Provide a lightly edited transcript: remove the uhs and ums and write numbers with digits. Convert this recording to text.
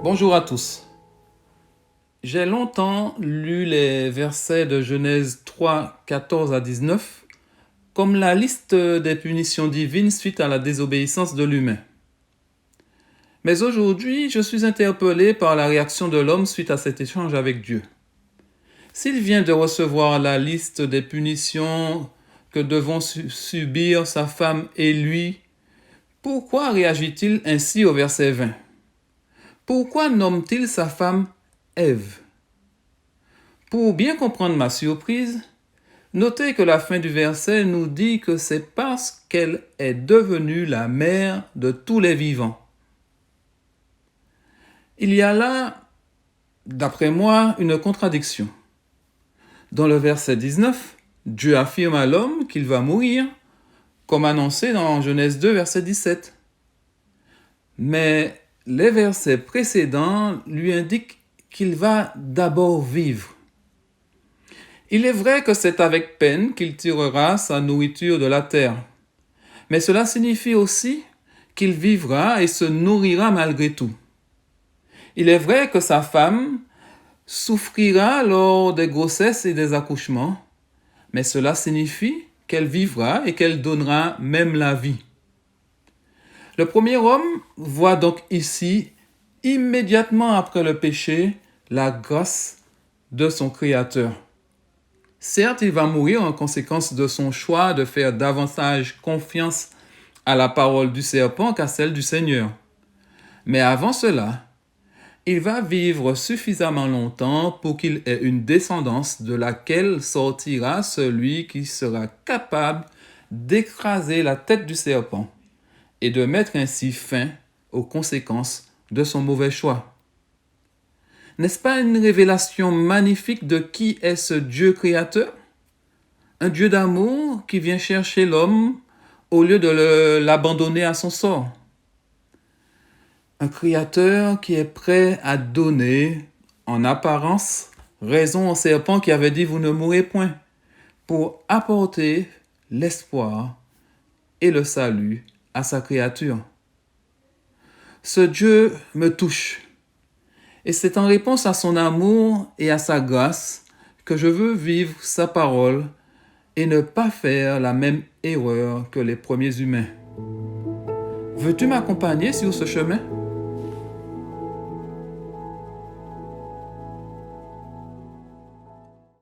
Bonjour à tous. J'ai longtemps lu les versets de Genèse 3, 14 à 19 comme la liste des punitions divines suite à la désobéissance de l'humain. Mais aujourd'hui, je suis interpellé par la réaction de l'homme suite à cet échange avec Dieu. S'il vient de recevoir la liste des punitions que devront subir sa femme et lui, pourquoi réagit-il ainsi au verset 20 ? Pourquoi nomme-t-il sa femme Ève ? Pour bien comprendre ma surprise, notez que la fin du verset nous dit que c'est parce qu'elle est devenue la mère de tous les vivants. Il y a là, d'après moi, une contradiction. Dans le verset 19, Dieu affirme à l'homme qu'il va mourir, comme annoncé dans Genèse 2, verset 17. Mais les versets précédents lui indiquent qu'il va d'abord vivre. Il est vrai que c'est avec peine qu'il tirera sa nourriture de la terre, mais cela signifie aussi qu'il vivra et se nourrira malgré tout. Il est vrai que sa femme souffrira lors des grossesses et des accouchements, mais cela signifie qu'elle vivra et qu'elle donnera même la vie. Le premier homme voit donc ici, immédiatement après le péché, la grâce de son Créateur. Certes, il va mourir en conséquence de son choix de faire davantage confiance à la parole du serpent qu'à celle du Seigneur. Mais avant cela, il va vivre suffisamment longtemps pour qu'il ait une descendance de laquelle sortira celui qui sera capable d'écraser la tête du serpent et de mettre ainsi fin aux conséquences de son mauvais choix. N'est-ce pas une révélation magnifique de qui est ce Dieu créateur ? Un Dieu d'amour qui vient chercher l'homme au lieu de l'abandonner à son sort. Un créateur qui est prêt à donner, en apparence, raison au serpent qui avait dit « vous ne mourrez point », pour apporter l'espoir et le salut à sa créature. Ce Dieu me touche. Et c'est en réponse à son amour et à sa grâce que je veux vivre sa parole et ne pas faire la même erreur que les premiers humains. Veux-tu m'accompagner sur ce chemin ?